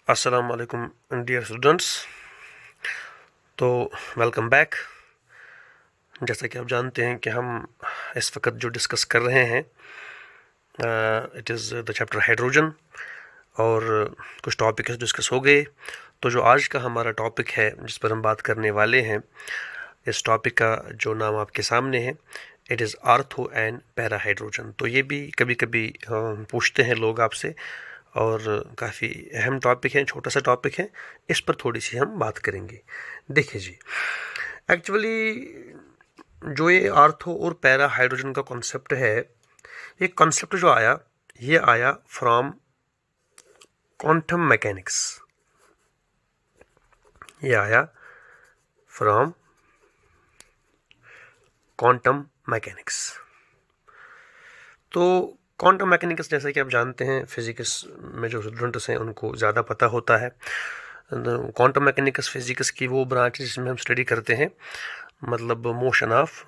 अस्सलाम वालेकुम dear students. तो वेलकम बैक। जैसा कि आप जानते हैं कि हम इस वक्त जो डिस्कस कर रहे हैं it is the chapter hydrogen, और कुछ टॉपिक्स डिस्कस हो गए। तो जो आज का हमारा टॉपिक है जिस पर हम बात करने वाले हैं, इस टॉपिक का जो नाम आपके सामने है, it is ortho and para hydrogen. तो ये भी कभी कभी पूछते हैं लोग आपसे, और काफ़ी अहम टॉपिक है, छोटा सा टॉपिक है, इस पर थोड़ी सी हम बात करेंगे। देखिए जी, एक्चुअली जो ये आर्थो और पैरा हाइड्रोजन का कॉन्सेप्ट है, ये कॉन्सेप्ट जो आया, ये आया फ्रॉम क्वांटम मैकेनिक्स। ये आया फ्रॉम क्वांटम मैकेनिक्स। तो क्वांटम मैकेनिक्स, जैसा कि आप जानते हैं, फिजिक्स में जो स्टूडेंट्स हैं उनको ज़्यादा पता होता है। क्वांटम मैकेनिक्स फिजिक्स की वो ब्रांच है जिसमें हम स्टडी करते हैं मतलब मोशन ऑफ,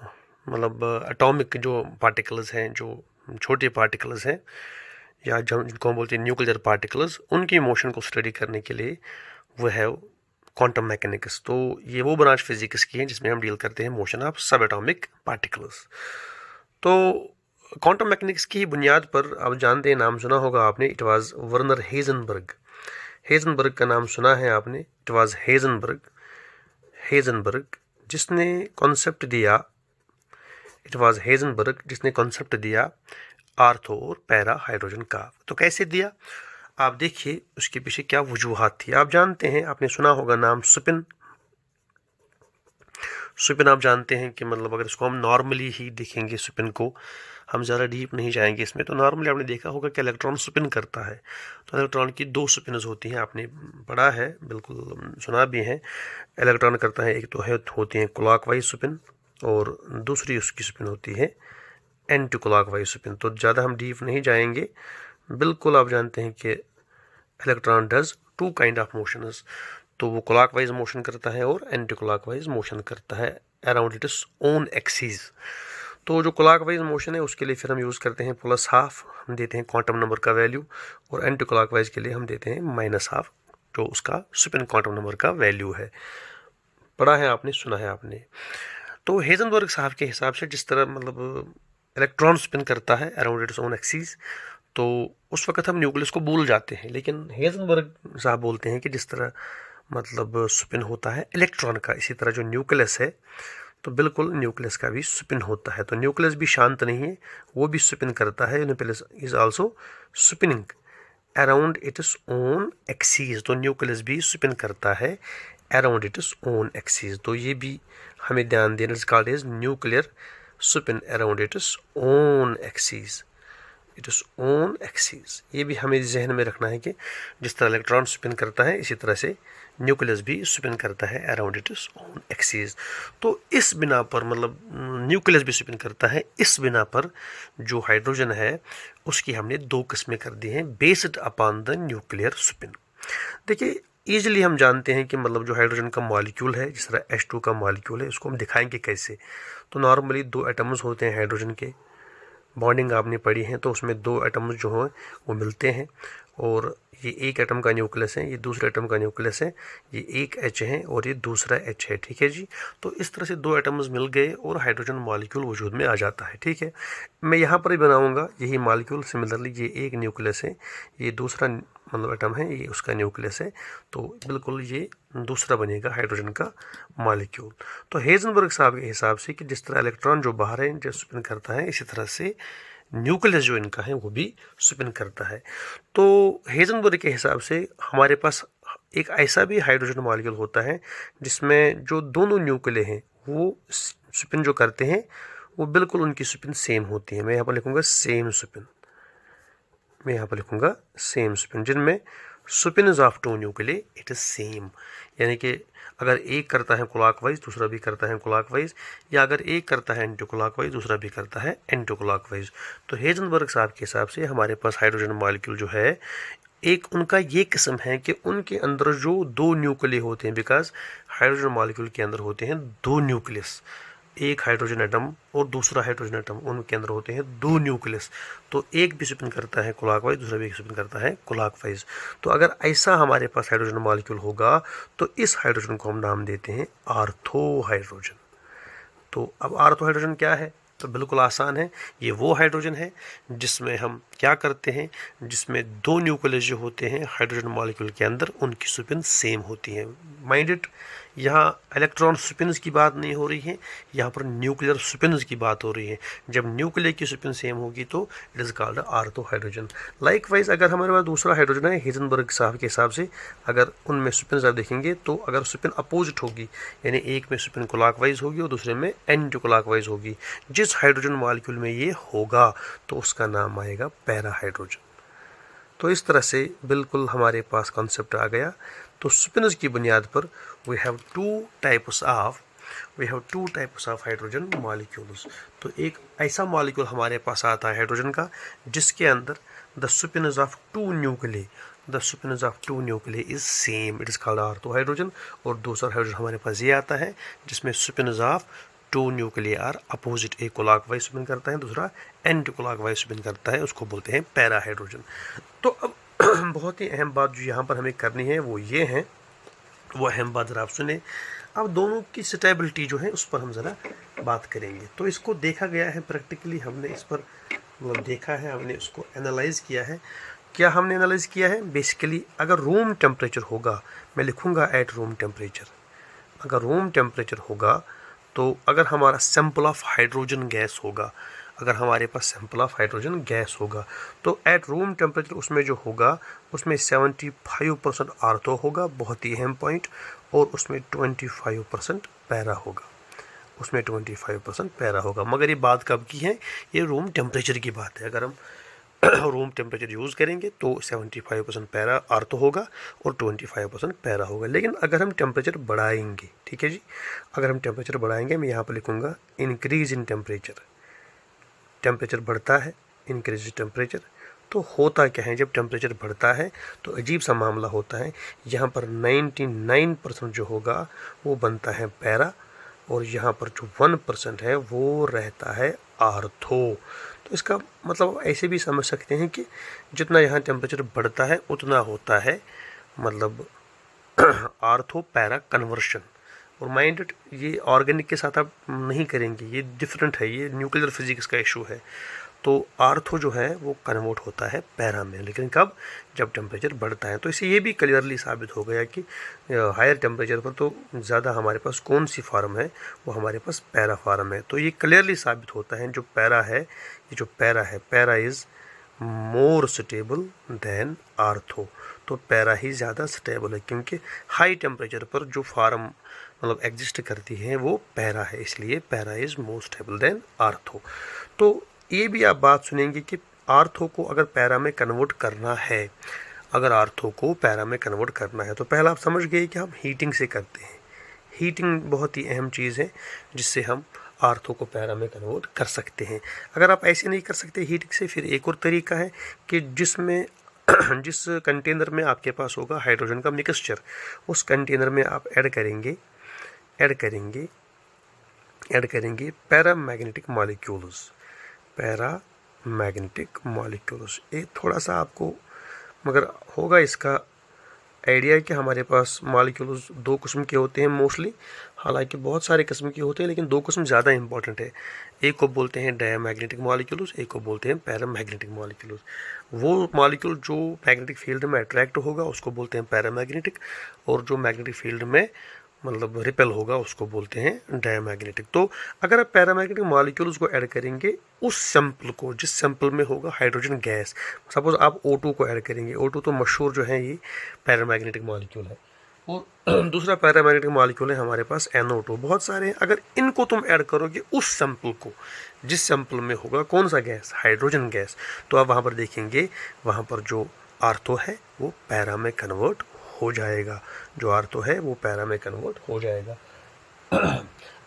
मतलब एटॉमिक जो पार्टिकल्स हैं, जो छोटे पार्टिकल्स हैं, या जो जिनको हम बोलते हैं न्यूक्लियर पार्टिकल्स, उनकी मोशन को स्टडी करने के लिए वो है क्वांटम मैकेनिक्स। तो ये वो ब्रांच फिजिक्स की है जिसमें हम डील करते हैं मोशन ऑफ सब एटॉमिक पार्टिकल्स। तो क्वांटम मैकेनिक्स की बुनियाद पर आप जानते हैं, नाम सुना होगा आपने, it was Werner Heisenberg. Heisenberg का नाम सुना है आपने। इट वाज हेजनबर्ग जिसने कॉन्सेप्ट दिया, इट वाज हेजनबर्ग जिसने कॉन्सेप्ट दिया आर्थो और पैरा हाइड्रोजन का। तो कैसे दिया, आप देखिए उसके पीछे क्या वजूहात थी। आप जानते हैं, आपने सुना होगा नाम स्पिन। स्पिन आप जानते हैं कि मतलब अगर इसको हम नॉर्मली ही देखेंगे, स्पिन को हम ज़्यादा डीप नहीं जाएंगे इसमें, तो नॉर्मली आपने देखा होगा कि इलेक्ट्रॉन स्पिन करता है। तो इलेक्ट्रॉन की दो स्पिनस होती हैं, आपने पढ़ा है, बिल्कुल सुना भी है। इलेक्ट्रॉन करता है, एक तो है होती है क्लॉकवाइज स्पिन, और दूसरी उसकी स्पिन होती है एंटी क्लॉकवाइज स्पिन। तो ज़्यादा हम डीप नहीं जाएंगे। बिल्कुल आप जानते हैं कि electron does two kind of motions. तो वो क्लॉकवाइज मोशन करता है और एंटी क्लॉकवाइज मोशन करता है अराउंड इट्स ओन एक्सिस। तो जो क्लॉकवाइज मोशन है उसके लिए फिर हम यूज़ करते हैं +12, हम देते हैं क्वांटम नंबर का वैल्यू, और एंटी क्लॉकवाइज के लिए हम देते हैं -12, जो उसका स्पिन क्वांटम नंबर का वैल्यू है। पढ़ा है आपने, सुना है आपने। तो हेजनबर्ग साहब के हिसाब से जिस तरह मतलब इलेक्ट्रॉन स्पिन करता है अराउंड इट्स ओन एक्सिस, तो उस वक्त हम न्यूक्लियस को भूल जाते हैं। लेकिन हेजनबर्ग साहब बोलते हैं कि जिस तरह मतलब स्पिन होता है इलेक्ट्रॉन का, इसी तरह जो न्यूक्लियस है, तो बिल्कुल न्यूक्लियस का भी स्पिन होता है। तो न्यूक्लियस भी शांत नहीं है, वो भी स्पिन करता है। Nucleus is also spinning around its own axis. तो न्यूक्लियस भी स्पिन करता है अराउंड इट्स ओन एक्सिस। तो ये भी हमें ध्यान देना, is called as nuclear spin around its own axis, its own axis. ये भी हमें जहन में रखना है कि जिस तरह इलेक्ट्रॉन स्पिन करता है, इसी तरह से न्यूक्लियस भी स्पिन करता है अराउंड इट्स ओन एक्सिस। तो इस बिना पर मतलब न्यूक्लियस भी स्पिन करता है, इस बिना पर जो हाइड्रोजन है उसकी हमने दो किस्में कर दी हैं based upon the nuclear spin. देखिए, ईजिली हम जानते हैं कि मतलब जो हाइड्रोजन का मॉलिक्यूल है, जिस तरह H2 का मॉलिक्यूल है, उसको हम दिखाएंगे कैसे। तो नॉर्मली दो एटम्स होते हैं हाइड्रोजन के, बॉन्डिंग आपने पढ़ी है, तो उसमें दो एटम्स जो हैं वो मिलते हैं, और ये एक एटम का न्यूक्लियस है, ये दूसरे एटम का न्यूक्लियस है, ये एक H है और ये दूसरा H है, ठीक है जी। तो इस तरह से दो एटम्स मिल गए और हाइड्रोजन मॉलिक्यूल वजूद में आ जाता है, ठीक है। मैं यहाँ पर ही बनाऊँगा यही मॉलिक्यूल। सिमिलरली ये एक न्यूक्लियस है, ये दूसरा मतलब एटम है, ये उसका न्यूक्लियस है, तो बिल्कुल ये दूसरा बनेगा हाइड्रोजन का मॉलिक्यूल। तो हेजनबर्ग साहब के हिसाब से कि जिस तरह इलेक्ट्रॉन जो बाहर है जो स्पिन करता है, इसी तरह से न्यूक्लियस जो इनका है वो भी स्पिन करता है। तो हेजनबर्ग के हिसाब से हमारे पास एक ऐसा भी हाइड्रोजन मॉलिक्यूल होता है जिसमें जो दोनों न्यूक्लियस हैं वो स्पिन जो करते हैं वो बिल्कुल उनकी स्पिन सेम होती है। मैं यहाँ पर लिखूँगा सेम स्पिन, मैं यहाँ पर लिखूँगा सेम स्पिन, जिनमें spin of two nucleus it is same. यानी कि अगर एक करता है क्लॉकवाइज, दूसरा भी करता है क्लॉकवाइज, या अगर एक करता है एंटी क्लॉकवाइज, दूसरा भी करता है एंटी क्लॉकवाइज। तो हेजनबर्ग साहब के हिसाब से हमारे पास हाइड्रोजन मॉलिक्यूल जो है, एक उनका ये किस्म है कि उनके अंदर जो दो न्यूक्लियस होते हैं, बिकॉज हाइड्रोजन मॉलिक्यूल के अंदर होते हैं दो न्यूक्लियस, एक हाइड्रोजन एटम और दूसरा हाइड्रोजन एटम, उनके अंदर होते हैं दो न्यूक्लियस। तो एक भी स्पिन करता है क्लॉकवाइज, दूसरा भी स्पिन करता है क्लॉकवाइज। तो अगर ऐसा हमारे पास हाइड्रोजन मॉलिक्यूल होगा तो इस हाइड्रोजन को हम नाम देते हैं आर्थो हाइड्रोजन। तो अब आर्थो हाइड्रोजन क्या है? तो बिल्कुल आसान है, ये वो हाइड्रोजन है जिसमें हम क्या करते हैं, जिसमें दो न्यूक्लियस जो होते हैं हाइड्रोजन मॉलिक्यूल के अंदर, उनकी स्पिन सेम होती है। माइंड इट, यहाँ इलेक्ट्रॉन स्पिन्स की बात नहीं हो रही है, यहाँ पर न्यूक्लियर स्पिन्स की बात हो रही है। जब न्यूक्लियर की स्पिन सेम होगी तो it is called ortho hydrogen. Likewise अगर हमारे पास दूसरा हाइड्रोजन है हेजनबर्ग साहब के हिसाब से, अगर उनमें स्पिन आप देखेंगे तो अगर स्पिन अपोजिट होगी, यानी एक में स्पिन क्लॉकवाइज होगी और दूसरे में एंटी क्लॉकवाइज होगी, जिस हाइड्रोजन मॉलिक्यूल में ये होगा तो उसका नाम आएगा पैरा हाइड्रोजन। तो इस तरह से बिल्कुल हमारे पास कॉन्सेप्ट आ गया। तो स्पिन्स की बुनियाद पर we have two types of hydrogen molecules. तो एक ऐसा मॉलिक्यूल हमारे पास आता है हाइड्रोजन का जिसके अंदर the spins of two nucleus is same, it is called ortho hydrogen. और दूसरा हाइड्रोजन हमारे पास ये आता है जिसमें spins of two nuclear are opposite, एक क्लॉकवाइज स्पिन करता है, दूसरा एंटी क्लॉकवाइज स्पिन करता है, उसको बोलते हैं पैरा हाइड्रोजन। तो अब बहुत ही अहम बात जो यहाँ पर हमें करनी है वो ये है, वो अहम बात ज़रा आप सुने। अब दोनों की स्टेबिलिटी जो है उस पर हम ज़रा बात करेंगे। तो इसको देखा गया है प्रैक्टिकली, हमने इस पर मतलब देखा है, हमने उसको एनालाइज किया है। क्या हमने एनालाइज किया है? बेसिकली अगर रूम टेम्परेचर होगा, मैं लिखूँगा एट रूम टेम्परेचर, अगर रूम टेम्परेचर होगा तो अगर हमारा सैंपल ऑफ हाइड्रोजन गैस होगा, अगर हमारे पास सैंपल ऑफ हाइड्रोजन गैस होगा तो एट रूम टेम्परेचर उसमें जो होगा उसमें 75% आर्थो होगा, बहुत ही अहम पॉइंट, और उसमें 25% पैरा होगा, उसमें 25% पैरा होगा। मगर ये बात कब की है? ये रूम टेम्परेचर की बात है। अगर हम रूम टेम्परेचर यूज़ करेंगे तो 75% पैरा आर्थो होगा और 25% पैरा होगा। लेकिन अगर हम टेम्परेचर बढ़ाएंगे, ठीक है जी, अगर हम टेम्परेचर बढ़ाएंगे, मैं यहाँ पर लिखूँगा इंक्रीज इन टेम्परेचर, टेम्परेचर बढ़ता है, इंक्रीज टेम्परेचर। तो होता क्या है, जब टेम्परेचर बढ़ता है तो अजीब सा मामला होता है। यहाँ पर 99% जो होगा वो बनता है पैरा, और यहाँ पर जो 1% है वो रहता है आर्थो। तो इसका मतलब ऐसे भी समझ सकते हैं कि जितना यहाँ टेम्परेचर बढ़ता है उतना होता है मतलब आर्थो पैरा कन्वर्शन। और माइंड, ये ऑर्गेनिक के साथ आप नहीं करेंगे, ये डिफरेंट है, ये न्यूक्लियर फिजिक्स का इशू है। तो आर्थो जो है वो कन्वर्ट होता है पैरा में, लेकिन कब? जब टेम्परेचर बढ़ता है। तो इससे ये भी क्लियरली साबित हो गया कि हायर टेम्परेचर पर तो ज़्यादा हमारे पास कौन सी फार्म है, वो हमारे पास पैरा फार्म है। तो ये क्लियरली साबित होता है जो पैरा है, ये जो पैरा है, para is more stable then ortho. तो पैरा ही ज़्यादा स्टेबल है क्योंकि हाई टेम्परेचर पर जो फार्म मतलब एग्जिस्ट करती है वो पैरा है, इसलिए para is more stable then ortho. तो ये भी आप बात सुनेंगे कि आर्थो को अगर पैरा में कन्वर्ट करना है, अगर आर्थो को पैरा में कन्वर्ट करना है तो पहला आप समझ गए कि हम हीटिंग से करते हैं। हीटिंग बहुत ही अहम चीज़ है जिससे हम आर्थो को पैरा में कन्वर्ट कर सकते हैं। अगर आप ऐसे नहीं कर सकते हीटिंग से, फिर एक और तरीका है कि जिसमें जिस कंटेनर में आपके पास होगा हाइड्रोजन का मिक्सचर, उस कंटेनर में आप ऐड करेंगे पैरामैग्नेटिक मॉलिक्यूल्स। ये थोड़ा सा आपको मगर होगा इसका आइडिया कि हमारे पास मॉलिक्यूल्स दो किस्म के होते हैं मोस्टली, हालांकि बहुत सारे किस्म के होते हैं लेकिन दो किस्म ज़्यादा इंपॉर्टेंट है। एक को बोलते हैं डायमैग्नेटिक मॉलिक्यूल्स, एक को बोलते हैं पैरामैग्नेटिक मॉलिक्यूल्स। वो मॉलिक्यूल जो मैग्नेटिक फील्ड में अट्रैक्ट होगा उसको बोलते हैं पैरामैग्नेटिक, और जो मैग्नेटिक फील्ड में मतलब रिपेल होगा उसको बोलते हैं डायमैग्नेटिक। तो अगर आप पैरामैग्नेटिक मॉलिक्यूल्स को ऐड करेंगे उस सैंपल को, जिस सैंपल में होगा हाइड्रोजन गैस, सपोज आप O2 को ऐड करेंगे, O2 तो मशहूर जो है ये पैरामैग्नेटिक मॉलिक्यूल है, और दूसरा पैरामैग्नेटिक मॉलिक्यूल है हमारे पास NO2, बहुत सारे हैं। अगर इनको तुम ऐड करोगे उस सैंपल को, जिस सैंपल में होगा कौन सा गैस, हाइड्रोजन गैस, तो आप वहाँ पर देखेंगे वहाँ पर जो आर्थो है वो पैरा में कन्वर्ट हो जाएगा, जो आर्थो है वो पैरा में कन्वर्ट हो जाएगा।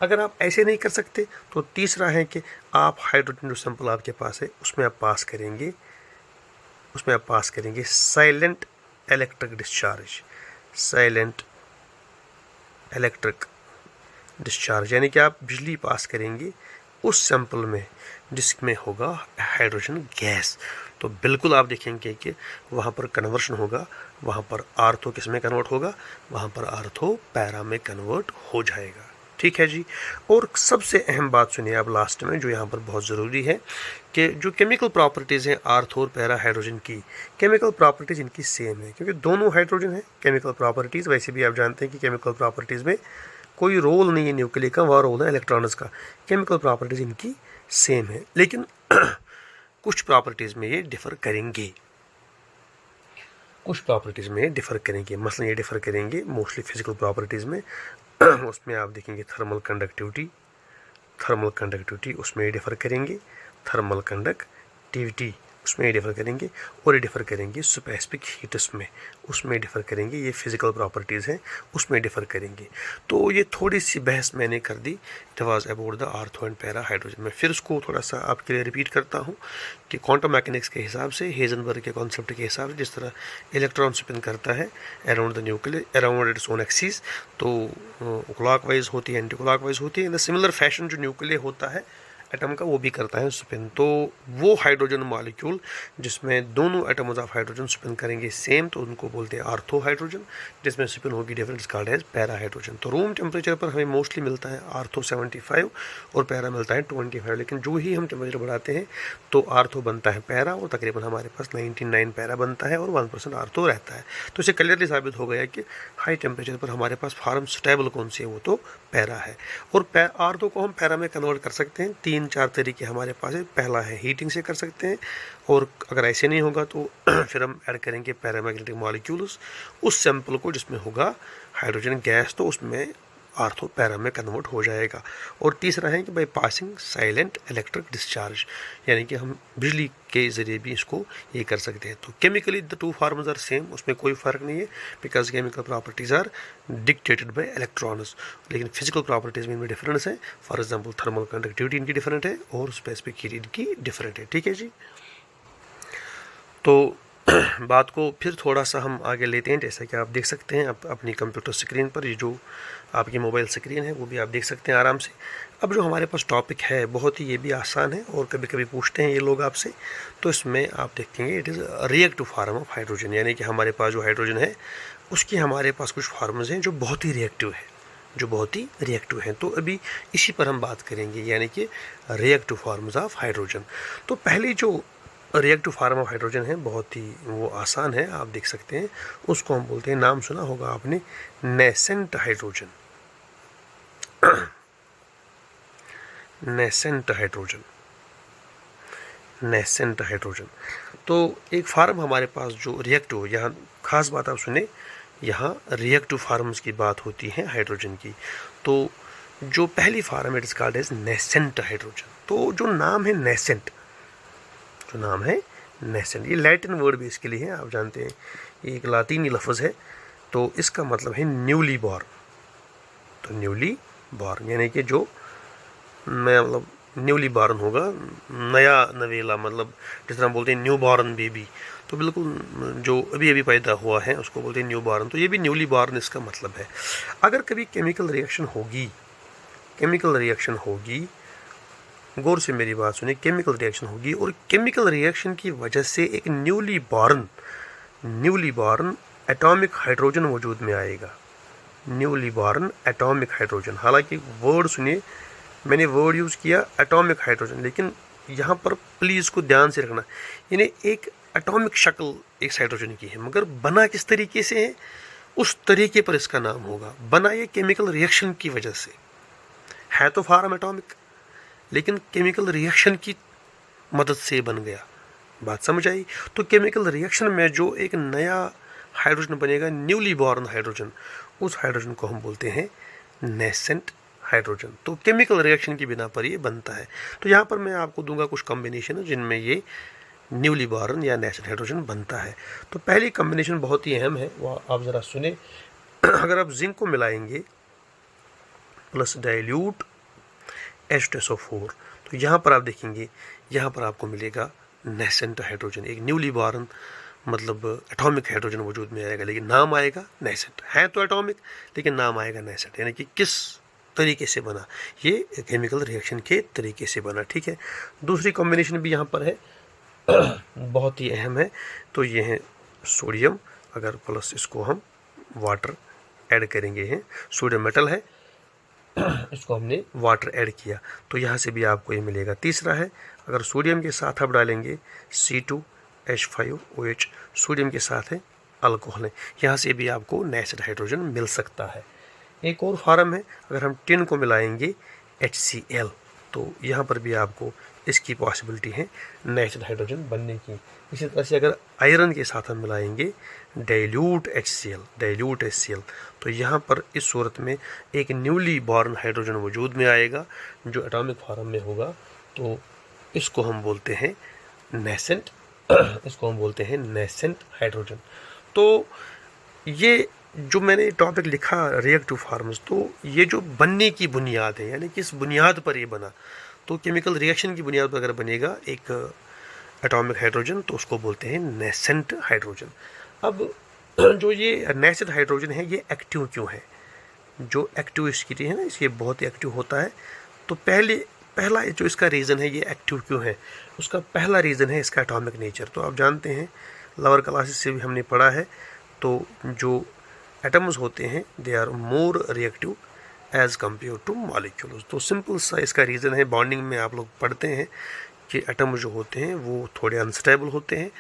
अगर आप ऐसे नहीं कर सकते तो तीसरा है कि आप हाइड्रोजन जो सैंपल आपके पास है उसमें आप पास करेंगे silent electric discharge, silent electric discharge, यानी कि आप बिजली पास करेंगे उस सैंपल में जिसमें होगा हाइड्रोजन गैस। तो बिल्कुल आप देखेंगे कि वहाँ पर कन्वर्शन होगा, वहाँ पर आर्थो किस में कन्वर्ट होगा, वहाँ पर आर्थो पैरा में कन्वर्ट हो जाएगा। ठीक है जी। और सबसे अहम बात सुनिए आप लास्ट में, जो यहाँ पर बहुत ज़रूरी है, कि जो केमिकल प्रॉपर्टीज़ हैं आर्थो और पैरा हाइड्रोजन की, केमिकल प्रॉपर्टीज़ इनकी सेम है, क्योंकि दोनों हाइड्रोजन है। केमिकल प्रॉपर्टीज़ वैसे भी आप जानते हैं कि केमिकल प्रॉपर्टीज़ में कोई रोल नहीं है न्यूक्लियर का, वह रोल है इलेक्ट्रॉन्स का। केमिकल प्रॉपर्टीज़ इनकी सेम है, लेकिन कुछ प्रॉपर्टीज़ में ये डिफ़र करेंगे, कुछ प्रॉपर्टीज़ में डिफ़र करेंगे। मसलन ये डिफ़र करेंगे मोस्टली फिजिकल प्रॉपर्टीज़ में। उसमें आप देखेंगे थर्मल कंडक्टिविटी उसमें डिफ़र करेंगे, थर्मल कंडक्टिविटी उसमें डिफ़र करेंगे, और ये डिफ़र करेंगे स्पेसिफिक हीट्स में, उसमें डिफ़र करेंगे। ये फिज़िकल प्रॉपर्टीज़ हैं, उसमें डिफ़र करेंगे। तो ये थोड़ी सी बहस मैंने कर दी, it was about the ortho and para hydrogen. मैं फिर उसको थोड़ा सा आपके लिए रिपीट करता हूँ कि क्वांटम मैकेनिक्स के हिसाब से, हेजनबर्ग के कॉन्सेप्ट के हिसाब से, जिस तरह इलेक्ट्रॉन स्पिन करता है around the nuclear, around its own axis, तो क्लॉकवाइज होती है, एंटी क्लॉकवाइज होती है। इन द सिमिलर फैशन जो न्यूक्लियर होता है एटम का, वो भी करता है स्पिन। तो वो हाइड्रोजन मॉलिक्यूल जिसमें दोनों एटम्स ऑफ हाइड्रोजन स्पिन करेंगे सेम, तो उनको बोलते हैं आर्थो हाइड्रोजन। जिसमें स्पिन होगी different, called as para hydrogen. तो रूम टेम्परेचर पर हमें मोस्टली मिलता है आर्थो 75 और पैरा मिलता है 25। लेकिन जो ही हम टेम्परेचर बढ़ाते हैं तो आर्थो बनता है पैरा, और तकरीबन हमारे पास 99 पैरा बनता है और 1% आर्थो रहता है। तो इसे क्लियरली साबित हो गया कि हाई टेम्परेचर पर हमारे पास फॉर्म स्टेबल कौन सी है, वो तो पैरा है। और आर्थो को हम पैरा में कन्वर्ट कर सकते हैं, 3-4 तरीके हमारे पास है। पहला है हीटिंग से कर सकते हैं, और अगर ऐसे नहीं होगा तो फिर हम ऐड करेंगे पैरामैग्नेटिक मॉलिक्यूल्स उस सैंपल को जिसमें होगा हाइड्रोजन गैस, तो उसमें आर्थो पैरा में कन्वर्ट हो जाएगा। और तीसरा है कि by passing silent electric discharge, यानी कि हम बिजली के ज़रिए भी इसको ये कर सकते हैं। तो chemically the two forms are same, उसमें कोई फ़र्क नहीं है, because chemical properties are dictated by electrons. लेकिन फिजिकल प्रॉपर्टीज़ में इनमें डिफरेंस है। फॉर एग्जांपल थर्मल कंडक्टिविटी इनकी डिफरेंट है और स्पेसिफिक हीट इनकी डिफरेंट है। ठीक है जी। तो बात को फिर थोड़ा सा हम आगे लेते हैं। जैसा कि आप देख सकते हैं अपनी कंप्यूटर स्क्रीन पर, ये जो आपकी मोबाइल स्क्रीन है वो भी आप देख सकते हैं आराम से। अब जो हमारे पास टॉपिक है बहुत ही ये भी आसान है, और कभी कभी पूछते हैं ये लोग आपसे, तो इसमें आप देखेंगे it is reactive form of hydrogen, यानी कि हमारे पास जो हाइड्रोजन है उसकी हमारे पास कुछ फार्म्स हैं जो बहुत ही रिएक्टिव हैं। तो अभी इसी पर हम बात करेंगे, यानी कि रिएक्टिव फार्म्स ऑफ हाइड्रोजन। तो पहली जो रिएक्टिव फार्म ऑफ हाइड्रोजन है बहुत ही वो आसान है, आप देख सकते हैं। उसको हम बोलते हैं, नाम सुना होगा आपने, नेसेंट हाइड्रोजन। Nascent hydrogen. तो एक फार्म हमारे पास जो रिएक्टिव, यहाँ खास बात आप सुने, यहाँ रिएक्टिव फार्म्स की बात होती है हाइड्रोजन की। तो जो पहली form it is called as nascent hydrogen. तो जो नाम है नेसेंट, ये लैटिन वर्ड भी इसके लिए है, आप जानते हैं ये एक लातीनी लफ्ज़ है। तो इसका मतलब है न्यूली बॉर्न। तो न्यूली बॉर्न यानी कि जो मतलब न्यूली बॉर्न होगा, नया नवेला, मतलब जिस तरह हम बोलते हैं न्यू बॉर्न बेबी, तो बिल्कुल जो अभी अभी पैदा हुआ है उसको बोलते हैं न्यू बॉर्न। तो ये भी न्यूली बॉर्न इसका मतलब है। अगर कभी केमिकल रिएक्शन होगी, गौर से मेरी बात सुनिए, केमिकल रिएक्शन होगी और केमिकल रिएक्शन की वजह से एक न्यूली बॉर्न एटॉमिक हाइड्रोजन वजूद में आएगा। न्यूली बॉर्न एटॉमिक हाइड्रोजन, हालांकि वर्ड सुनिए, मैंने वर्ड यूज़ किया एटॉमिक हाइड्रोजन, लेकिन यहाँ पर प्लीज़ को ध्यान से रखना, यानी एक एटॉमिक शक्ल एक हाइड्रोजन की है, मगर बना किस तरीके से है उस तरीके पर इसका नाम होगा। बना ये केमिकल रिएक्शन की वजह से है, तो फार्म एटॉमिक, लेकिन केमिकल रिएक्शन की मदद से बन गया। बात समझ आई? तो केमिकल रिएक्शन में जो एक नया हाइड्रोजन बनेगा, न्यूली बॉर्न हाइड्रोजन, उस हाइड्रोजन को हम बोलते हैं नेसेंट हाइड्रोजन। तो केमिकल रिएक्शन की बिना पर ये बनता है। तो यहाँ पर मैं आपको दूंगा कुछ कॉम्बिनेशन जिनमें ये न्यूली बॉर्न या नेसेंट हाइड्रोजन बनता है। तो पहली कॉम्बिनेशन बहुत ही अहम है, वो आप ज़रा सुने। अगर आप जिंक को मिलाएंगे प्लस डाइल्यूट H2SO4, तो यहाँ पर आप देखेंगे, यहाँ पर आपको मिलेगा नेसेंट हाइड्रोजन, एक न्यूली बॉर्न मतलब एटॉमिक हाइड्रोजन वजूद में आएगा, लेकिन नाम आएगा नेसेंट। है तो एटॉमिक लेकिन नाम आएगा नेसेंट, यानी कि किस तरीके से बना, ये केमिकल रिएक्शन के तरीके से बना। ठीक है, दूसरी कॉम्बिनेशन भी यहाँ पर है, बहुत ही अहम है। तो ये है सोडियम, अगर प्लस इसको हम वाटर ऐड करेंगे, हैं सोडियम मेटल है, इसको हमने वाटर ऐड किया तो यहाँ से भी आपको ये मिलेगा। तीसरा है, अगर सोडियम के साथ आप डालेंगे C2H5OH, सोडियम के साथ है अल्कोहल है, यहाँ से भी आपको नेचुरल हाइड्रोजन मिल सकता है। एक और फार्म है, अगर हम टिन को मिलाएंगे HCl, तो यहाँ पर भी आपको इसकी पॉसिबिलिटी है नेचुरल हाइड्रोजन बनने की। इसी तरह से अगर आयरन के साथ हम मिलाएंगे डाइल्यूट HCl, तो यहाँ पर इस सूरत में एक न्यूली बॉर्न हाइड्रोजन वजूद में आएगा जो एटॉमिक फार्म में होगा, तो इसको हम बोलते हैं नेसेंट हाइड्रोजन। तो ये जो मैंने टॉपिक लिखा रिएक्टिव फार्म्स, तो ये जो बनने की बुनियाद है, यानी किस बुनियाद पर ये बना, तो केमिकल रिएक्शन की बुनियाद पर अगर बनेगा एक एटॉमिक हाइड्रोजन तो उसको बोलते हैं नेसेंट हाइड्रोजन। अब जो ये नेसेंट हाइड्रोजन है ये एक्टिव क्यों है? जो एक्टिव इसकी है ना, ये बहुत ही एक्टिव होता है। तो पहला जो इसका रीज़न है ये एक्टिव क्यों है, उसका पहला रीज़न है इसका एटॉमिक नेचर। तो आप जानते हैं, लोअर क्लासेस से भी हमने पढ़ा है, तो जो एटम्स होते हैं they are more reactive as compare to molecules. तो सिंपल सा इसका रीज़न है, बॉन्डिंग में आप लोग पढ़ते हैं कि एटम जो होते हैं वो थोड़े अनस्टेबल होते हैं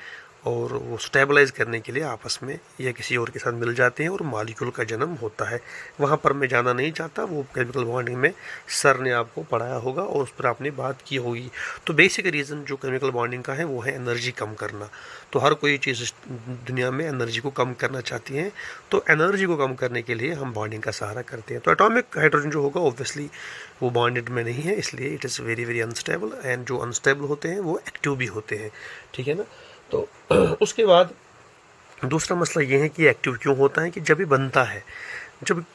और वो स्टेबलाइज करने के लिए आपस में या किसी और के साथ मिल जाते हैं और मॉलिक्यूल का जन्म होता है। वहाँ पर मैं जाना नहीं चाहता, वो केमिकल बॉन्डिंग में सर ने आपको पढ़ाया होगा और उस पर आपने बात की होगी। तो बेसिक रीज़न जो केमिकल बॉन्डिंग का है वो है एनर्जी कम करना। तो हर कोई चीज़ दुनिया में एनर्जी को कम करना चाहती है, तो एनर्जी को कम करने के लिए हम बॉन्डिंग का सहारा करते हैं। तो एटॉमिक हाइड्रोजन जो होगा ऑब्वियसली वो बॉन्डेड में नहीं है, इसलिए it is very very unstable, and जो अनस्टेबल होते हैं वो एक्टिव भी होते हैं। ठीक है ना। तो उसके बाद दूसरा मसला ये है कि एक्टिव क्यों होता है, कि जब ये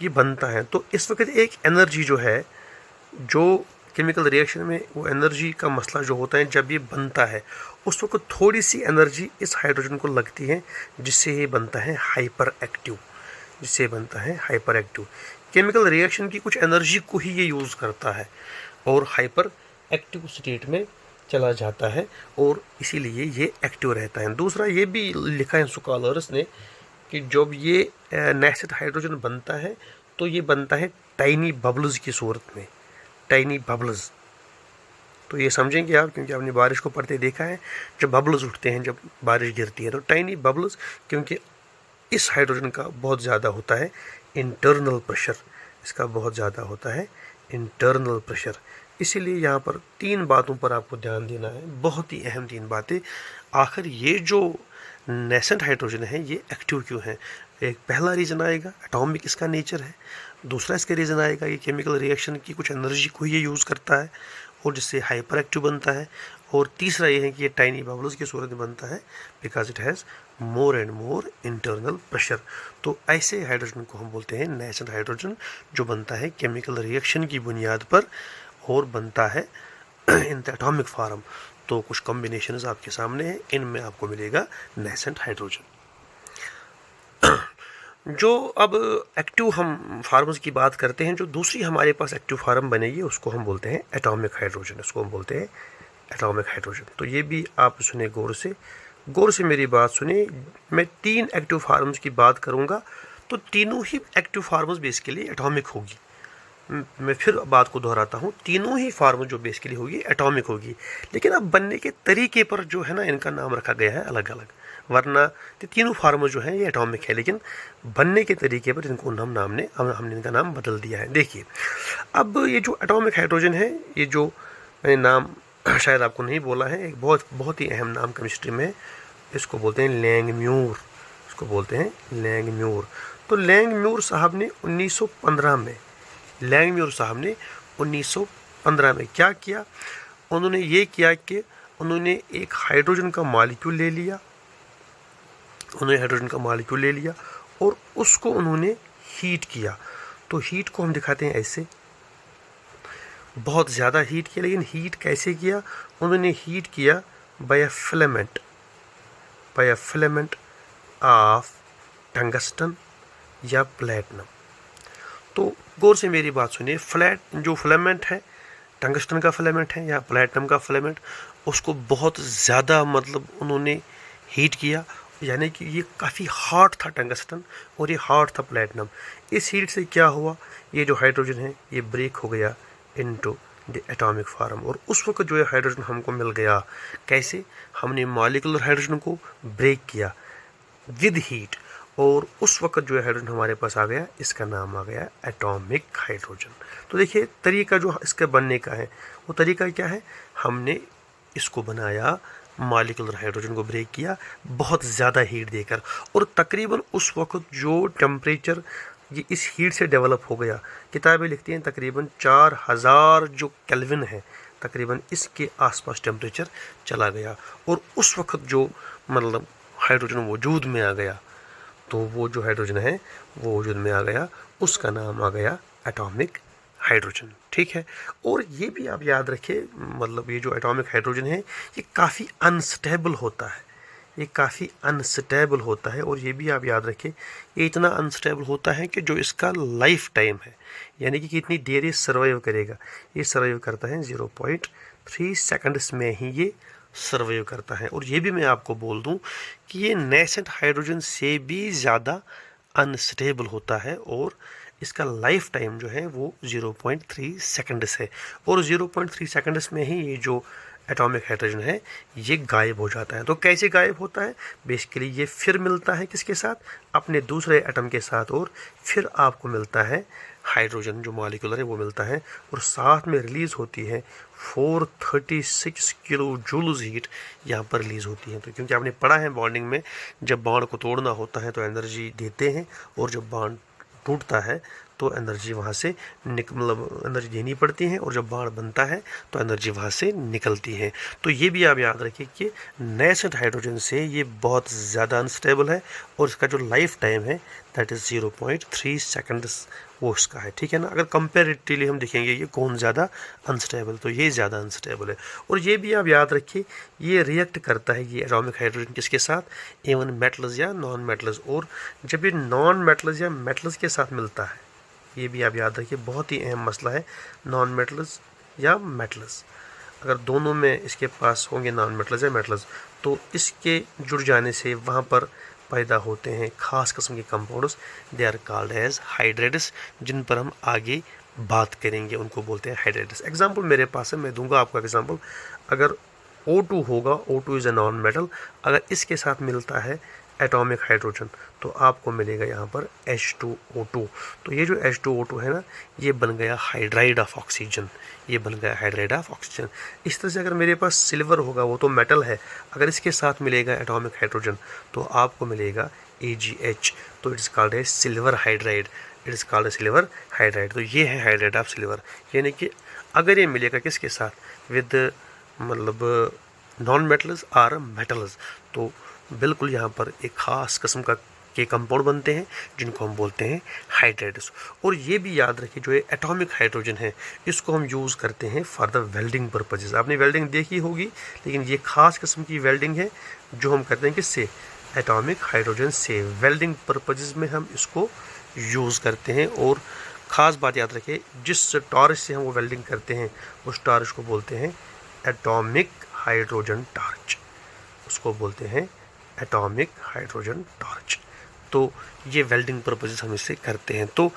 बनता है तो इस वक्त एक एनर्जी जो है, जो केमिकल रिएक्शन में वो एनर्जी का मसला जो होता है, जब ये बनता है उस वक्त थोड़ी सी एनर्जी इस हाइड्रोजन को लगती है, जिससे ये बनता है हाइपर एक्टिव। केमिकल रिएक्शन की कुछ एनर्जी को ही ये यूज़ करता है और हाइपर एक्टिव स्टेट में चला जाता है और इसीलिए ये एक्टिव रहता है। दूसरा ये भी लिखा है स्कॉलर्स ने कि जब ये नेसेंट हाइड्रोजन बनता है तो ये बनता है टाइनी बबल्स की सूरत में, टाइनी बबल्स। तो ये समझेंगे आप, क्योंकि आपने बारिश को पढ़ते देखा है, जब बबल्स उठते हैं जब बारिश गिरती है, तो टाइनी बबल्स, क्योंकि इस हाइड्रोजन का बहुत ज़्यादा होता है इंटरनल प्रेशर, इसीलिए यहाँ पर 3 बातों पर आपको ध्यान देना है, बहुत ही अहम 3 बातें। आखिर ये जो नेसेंट हाइड्रोजन है ये एक्टिव क्यों है? एक पहला रीज़न आएगा एटॉमिक इसका नेचर है, दूसरा इसका रीज़न आएगा कि केमिकल रिएक्शन की कुछ एनर्जी को ये यूज़ करता है और जिससे हाइपर एक्टिव बनता है, और तीसरा ये है कि ये टाइनी बबल्स की सूरत में बनता है because it has more and more internal pressure. तो ऐसे हाइड्रोजन को हम बोलते हैं नेसेंट हाइड्रोजन, जो बनता है केमिकल रिएक्शन की बुनियाद पर और बनता है इन द एटॉमिक फार्म। तो कुछ कॉम्बिनेशंस आपके सामने हैं, इनमें आपको मिलेगा नेसेंट हाइड्रोजन। जो अब एक्टिव हम फार्म्स की बात करते हैं, जो दूसरी हमारे पास एक्टिव फार्म बनेगी उसको हम बोलते हैं एटॉमिक हाइड्रोजन। तो ये भी आप सुने गौर से मेरी बात सुने। मैं 3 एक्टिव फार्म्स की बात करूँगा, तो तीनों ही एक्टिव फार्म्स बेसिकली एटॉमिक होगी। मैं फिर बात को दोहराता हूँ, तीनों ही फार्म जो बेसिकली होगी एटॉमिक होगी, लेकिन अब बनने के तरीके पर जो है ना इनका नाम रखा गया है अलग अलग। वरना तीनों फार्म जो हैं ये एटॉमिक है, लेकिन बनने के तरीके पर इनको हमने इनका नाम बदल दिया है। देखिए, अब ये जो एटॉमिक हाइड्रोजन है, ये जो मैंने नाम शायद आपको नहीं बोला है, एक बहुत ही अहम नाम केमिस्ट्री में, इसको बोलते हैं लैंगम्यूर। तो लैंगम्यूर साहब ने 1915 में क्या किया, उन्होंने ये किया कि उन्होंने एक हाइड्रोजन का मॉलिक्यूल ले लिया और उसको उन्होंने हीट किया। तो हीट को हम दिखाते हैं ऐसे, बहुत ज़्यादा हीट किया, लेकिन हीट कैसे किया? उन्होंने हीट किया by a filament of tungsten या प्लेटिनम। तो गौर से मेरी बात सुनिए, फ्लैट जो फिलामेंट है, टंगस्टन का फिलामेंट है या प्लेटिनम का फिलामेंट, उसको बहुत ज़्यादा मतलब उन्होंने हीट किया, यानी कि ये काफ़ी हार्ड था टंगस्टन और ये हार्ड था प्लेटिनम। इस हीट से क्या हुआ, ये जो हाइड्रोजन है ये ब्रेक हो गया इनटू द एटॉमिक फॉर्म, और उस वक्त जो है हाइड्रोजन हमको मिल गया। कैसे? हमने मॉलिक्यूलर हाइड्रोजन को ब्रेक किया विद हीट, और उस वक्त जो है हाइड्रोजन हमारे पास आ गया, इसका नाम आ गया एटॉमिक हाइड्रोजन। तो देखिए तरीका जो इसके बनने का है वो तरीका क्या है, हमने इसको बनाया, मॉलिक्यूलर हाइड्रोजन को ब्रेक किया बहुत ज़्यादा हीट देकर, और तकरीबन उस वक्त जो टेम्परेचर ये इस हीट से डेवलप हो गया, किताबें लिखती हैं तकरीबन 4000 जो केल्विन है, तकरीबन इसके आसपास टेम्परेचर चला गया, और उस वक्त जो मतलब हाइड्रोजन वजूद में आ गया, तो वो जो हाइड्रोजन है वो वजूद में आ गया, उसका नाम आ गया एटॉमिक हाइड्रोजन। ठीक है, और ये भी आप याद रखिए, मतलब ये जो एटॉमिक हाइड्रोजन है ये काफ़ी अनस्टेबल होता है, ये काफ़ी अनस्टेबल होता है, और ये भी आप याद रखें ये इतना अनस्टेबल होता है कि जो इसका लाइफ टाइम है, यानी कि कितनी देर ये सर्वाइव करेगा, ये सर्वाइव करता है 0.3 सेकंड्स में ही ये सर्वाइव करता है। और ये भी मैं आपको बोल दूं कि ये नेसेंट हाइड्रोजन से भी ज़्यादा अनस्टेबल होता है, और इसका लाइफ टाइम जो है वो 0.3 सेकंड्स है, और 0.3 सेकंड्स में ही ये जो एटॉमिक हाइड्रोजन है ये गायब हो जाता है। तो कैसे गायब होता है, बेसिकली ये फिर मिलता है किसके साथ, अपने दूसरे एटम के साथ, और फिर आपको मिलता है हाइड्रोजन जो मॉलिक्यूलर है वो मिलता है, और साथ में रिलीज़ होती है 436 किलो जूल्स हीट यहाँ पर रिलीज़ होती है। तो क्योंकि आपने पढ़ा है बॉन्डिंग में, जब बॉन्ड को तोड़ना होता है तो एनर्जी देते हैं, और जब बॉन्ड टूटता है तो एनर्जी वहाँ से मतलब एनर्जी देनी पड़ती है, और जब बॉन्ड बनता है तो एनर्जी वहाँ से निकलती है। तो ये भी आप याद रखिए कि नेसेंट हाइड्रोजन से ये बहुत ज़्यादा अनस्टेबल है, और इसका जो लाइफ टाइम है दैट इज़ 0.3 सेकंड्स वो इसका है। ठीक है ना, अगर कंपेरेटिवली हम देखेंगे ये कौन ज़्यादा अनस्टेबल, तो ये ज़्यादा अनस्टेबल है। और ये भी आप याद रखिए ये रिएक्ट करता है ये एटॉमिक हाइड्रोजन किसके साथ, इवन मेटल्स या नॉन मेटल्स, और जब ये नॉन मेटल्स या मेटल्स के साथ मिलता है, ये भी आप याद रखिए बहुत ही अहम मसला है, नॉन मेटल्स या मेटल्स, अगर दोनों में इसके पास होंगे नॉन मेटल्स या मेटल्स, तो इसके जुड़ जाने से वहाँ पर पैदा होते हैं खास किस्म के compounds, they are called as hydrates, जिन पर हम आगे बात करेंगे, उनको बोलते हैं हाइड्रेट्स। एग्जांपल मेरे पास है, मैं दूंगा आपको एग्जांपल, अगर O2 होगा, O2 is a non metal, अगर इसके साथ मिलता है एटॉमिक हाइड्रोजन तो आपको मिलेगा यहाँ पर H2O2। तो ये जो H2O2 है ना, ये बन गया हाइड्राइड ऑफ ऑक्सीजन, ये बन गया हाइड्राइड ऑफ ऑक्सीजन। इस तरह से अगर मेरे पास सिल्वर होगा, वो तो मेटल है, अगर इसके साथ मिलेगा एटॉमिक हाइड्रोजन तो आपको मिलेगा AgH, तो it's called a silver hydride, it is called a silver hydride. तो ये है हाइड्राइड ऑफ सिल्वर, यानी कि अगर ये मिलेगा किसके साथ, विद मतलब नॉन मेटल्स और मेटल्स, तो बिल्कुल यहाँ पर एक ख़ास किस्म का के कंपाउंड बनते हैं जिनको हम बोलते हैं हाइड्रेट्स। और ये भी याद रखिए जो ये एटॉमिक हाइड्रोजन है इसको हम यूज़ करते हैं फॉर द वेल्डिंग पर्पजेज़। आपने वेल्डिंग देखी होगी, लेकिन ये ख़ास किस्म की वेल्डिंग है जो हम करते हैं किससे, एटॉमिक हाइड्रोजन से। वेल्डिंग पर्पजेज़ में हम इसको यूज़ करते हैं। और ख़ास बात याद रखिए, जिस टॉर्च से हम वो वेल्डिंग करते हैं उस टॉर्च को बोलते हैं एटॉमिक हाइड्रोजन टॉर्च, उसको बोलते हैं एटॉमिक हाइड्रोजन टॉर्च। तो ये वेल्डिंग पर्पजेस हम इससे करते हैं। तो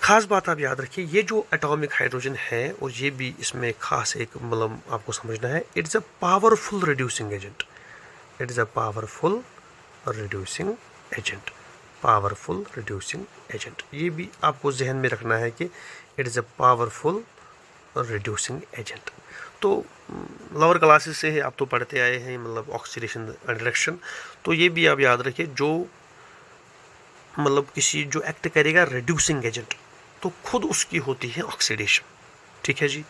ख़ास बात आप याद रखिए, ये जो एटॉमिक हाइड्रोजन है, और ये भी इसमें ख़ास एक मतलब आपको समझना है, it's a powerful reducing agent, it is a powerful reducing agent, powerful reducing agent. ये भी आपको जहन में रखना है कि it is a powerful reducing agent. तो लोअर क्लासेस से आप तो पढ़ते आए हैं मतलब ऑक्सीडेशन रिडक्शन, तो ये भी आप याद रखिए जो मतलब किसी जो एक्ट करेगा रिड्यूसिंग एजेंट तो खुद उसकी होती है ऑक्सीडेशन, ठीक है जी।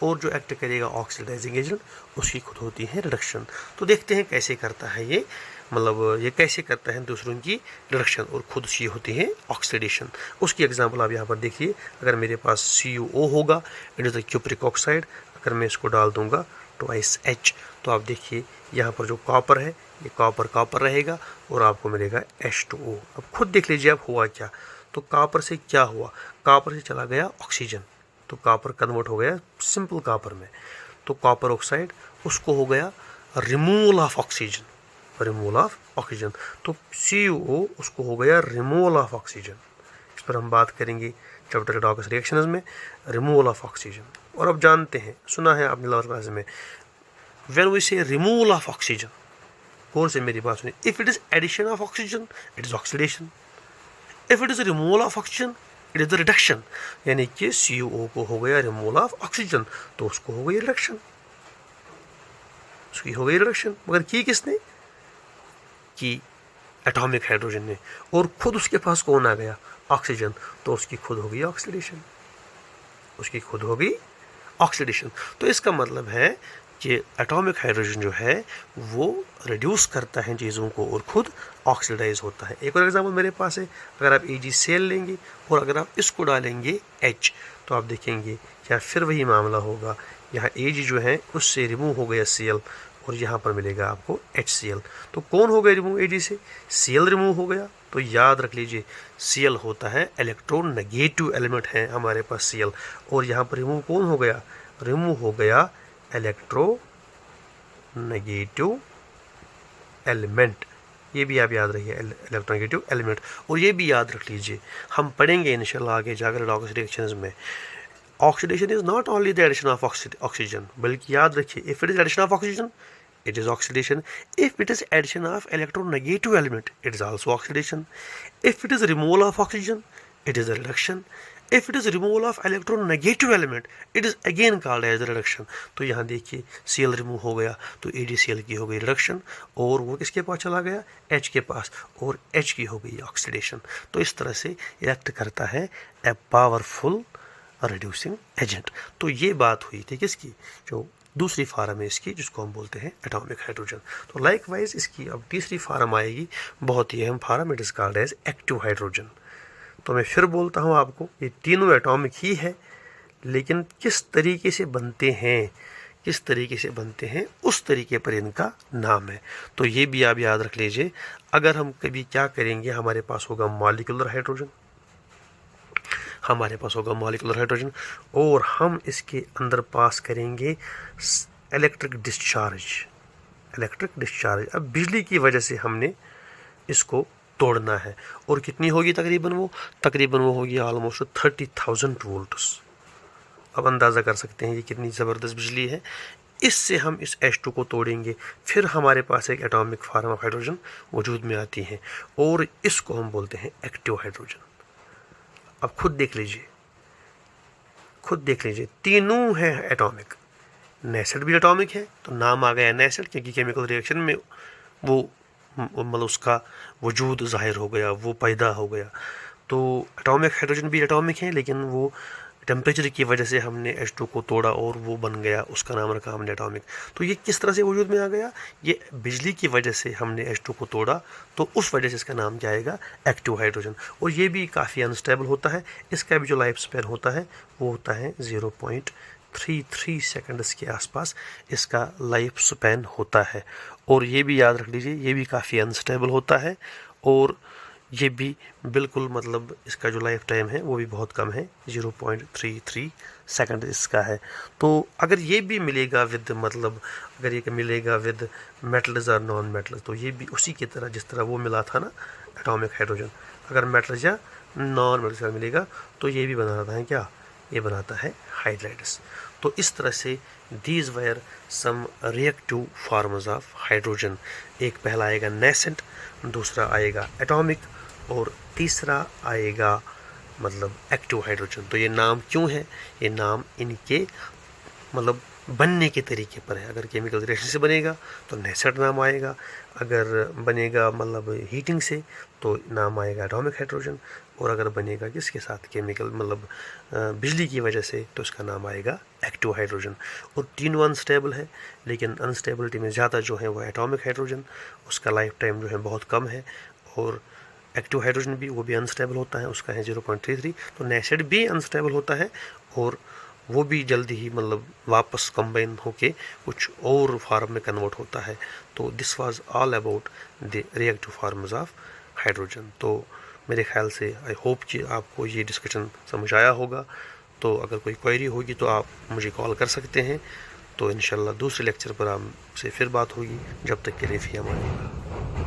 और जो एक्ट करेगा ऑक्सीडाइजिंग एजेंट उसकी खुद होती है रिडक्शन। तो देखते हैं कैसे करता है ये, मतलब ये कैसे करता है दूसरों की रिडक्शन और खुद सी होती है ऑक्सीडेशन। उसकी एग्जांपल आप यहाँ पर देखिए, अगर मेरे पास CuO होगा, it is the cupric oxide, अगर मैं इसको डाल दूंगा ट्वाइस H, तो आप देखिए यहाँ पर जो कॉपर है ये कॉपर रहेगा और आपको मिलेगा H2O। अब खुद देख लीजिए आप हुआ क्या, तो कॉपर से क्या हुआ, कॉपर से चला गया ऑक्सीजन, तो कॉपर कन्वर्ट हो गया सिंपल कॉपर में, तो कॉपर ऑक्साइड उसको हो गया removal of oxygen, removal of oxygen, तो CuO उसको हो गया रिमूवल ऑफ ऑक्सीजन। इस पर हम बात करेंगे चैप्टर के डॉकस रिएक्शंस में, रिमूवल ऑफ ऑक्सीजन। और अब जानते हैं, सुना है आपने लास्ट क्लास में, when we say removal of oxygen, और से मेरी बात सुनिए, if it is addition of oxygen it is oxidation, if it is removal of oxygen it is the reduction, यानी कि CuO को हो गया रिमूवल ऑफ ऑक्सीजन तो उसको हो गई रिडक्शन, उसकी हो गई रिडक्शन। मगर की किसने, की एटॉमिक हाइड्रोजन ने, और खुद उसके पास कौन आ गया, ऑक्सीजन, तो उसकी खुद हो गई ऑक्सीडेशन, उसकी खुद हो गई ऑक्सीडेशन। तो इसका मतलब है कि एटॉमिक हाइड्रोजन जो है वो रिड्यूस करता है चीज़ों को और खुद ऑक्सीडाइज होता है। एक और एग्जांपल मेरे पास है, अगर आप AgCl लेंगे और अगर आप इसको डालेंगे H, तो आप देखेंगे क्या फिर वही मामला होगा, यहाँ Ag जो है उससे रिमूव हो गया Cl और यहाँ पर मिलेगा आपको HCl। तो कौन हो गया रिमूव Ag से, Cl रिमूव हो गया। तो याद रख लीजिए Cl होता है इलेक्ट्रॉन नेगेटिव एलिमेंट है हमारे पास Cl, और यहाँ पर रिमूव कौन हो गया, रिमूव हो गया इलेक्ट्रो नेगेटिव एलिमेंट। ये भी आप याद रखिए, इलेक्ट्रोनेगेटिव एलिमेंट। और ये भी याद रख लीजिए, हम पढ़ेंगे इंशाल्लाह आगे जाकर डॉकस रिएक्शंस में, oxidation is not only the addition of oxygen, बल्कि याद रखिए if it is addition of oxygen it is oxidation, if it is addition of electronegative element it is also oxidation, if it is removal of oxygen it is a reduction, if it is removal of electronegative element it is again called as a reduction। तो यहाँ देखिए Cl remove हो गया तो AgCl की हो गई reduction, और वो किसके पास चला गया, H के पास, और H की हो गई ऑक्सीडेशन। तो इस तरह से रिएक्ट करता है ए पावरफुल रिड्यूसिंग एजेंट। तो ये बात हुई थी किसकी, जो दूसरी फार्म है इसकी, जिसको हम बोलते हैं एटॉमिक हाइड्रोजन। तो लाइकवाइज इसकी अब तीसरी फार्म आएगी, बहुत ही अहम form, it is called as active hydrogen. तो मैं फिर बोलता हूँ आपको, ये तीनों एटॉमिक ही है, लेकिन किस तरीके से बनते हैं, किस तरीके से बनते हैं उस तरीके पर इनका नाम है। तो ये भी आप याद रख लीजिए, अगर हम कभी क्या करेंगे, हमारे पास होगा मॉलिक्यूलर हाइड्रोजन, हमारे पास होगा मॉलिक्यूलर हाइड्रोजन, और हम इसके अंदर पास करेंगे इलेक्ट्रिक डिस्चार्ज, इलेक्ट्रिक डिस्चार्ज। अब बिजली की वजह से हमने इसको तोड़ना है, और कितनी होगी तकरीबन वो होगी ऑलमोस्ट 30,000 वोल्ट्स। अब अंदाज़ा कर सकते हैं ये कितनी ज़बरदस्त बिजली है। इससे हम इस H2 को तोड़ेंगे, फिर हमारे पास एक एटॉमिक फार्म ऑफ हाइड्रोजन वजूद में आती है, और इसको हम बोलते हैं एक्टिव हाइड्रोजन। अब खुद देख लीजिए तीनों है एटॉमिक, नेसेड भी एटॉमिक है तो नाम आ गया नेसेड, क्योंकि केमिकल रिएक्शन में वो मतलब उसका वजूद ज़ाहिर हो गया, वो पैदा हो गया। तो एटॉमिक हाइड्रोजन भी एटॉमिक है, लेकिन वो टेम्परेचर की वजह से हमने H2 को तोड़ा और वो बन गया, उसका नाम रखा हमने एटॉमिक। तो ये किस तरह से वजूद में आ गया, ये बिजली की वजह से हमने H2 को तोड़ा, तो उस वजह से इसका नाम क्या आएगा, एक्टिव हाइड्रोजन। और ये भी काफ़ी अनस्टेबल होता है, इसका भी जो लाइफ स्पैन होता है वो होता है 0.33 सेकेंड्स के आसपास इसका लाइफ स्पैन होता है। और ये भी याद रख लीजिए, ये भी काफ़ी अनस्टेबल होता है, और ये भी बिल्कुल मतलब इसका जो लाइफ टाइम है वो भी बहुत कम है, 0.33 सेकंड इसका है। तो अगर ये भी मिलेगा विद, मतलब अगर ये मिलेगा विद मेटल्स और नॉन मेटल्स, तो ये भी उसी की तरह जिस तरह वो मिला था ना एटॉमिक हाइड्रोजन, अगर मेटल्स या नॉन मेटल्स का मिलेगा तो ये भी बनाता है क्या, ये बनाता है हाइड्राइड्स। तो इस तरह से these were some reactive forms of hydrogen. एक पहला आएगा नेसेंट, दूसरा आएगा एटॉमिक, और तीसरा आएगा मतलब एक्टिव हाइड्रोजन। तो ये नाम क्यों है, ये नाम इनके मतलब बनने के तरीके पर है। अगर केमिकल रिएक्शन से बनेगा तो नेसेट नाम आएगा, अगर बनेगा मतलब हीटिंग से तो नाम आएगा एटॉमिक हाइड्रोजन, और अगर बनेगा किसके साथ, केमिकल मतलब बिजली की वजह से, तो इसका नाम आएगा एक्टिव हाइड्रोजन। और तीनों अनस्टेबल है, लेकिन अनस्टेबिलिटी में ज़्यादा जो है वो एटॉमिक हाइड्रोजन, उसका लाइफ टाइम जो है बहुत कम है, और एक्टिव हाइड्रोजन भी वो भी अनस्टेबल होता है, उसका है 0.33। तो नेसेड भी अनस्टेबल होता है, और वो भी जल्दी ही मतलब वापस कंबाइन होके कुछ और फार्म में कन्वर्ट होता है। तो this was all about the reactive forms of hydrogen. तो मेरे ख्याल से आई होप कि आपको ये डिस्कशन समझ आया होगा। तो अगर कोई क्वेरी होगी तो आप मुझे कॉल कर सकते हैं। तो इंशाल्लाह दूसरे लेक्चर पर आपसे फिर बात होगी। जब तक के लिए फ़ी अमान अल्लाह।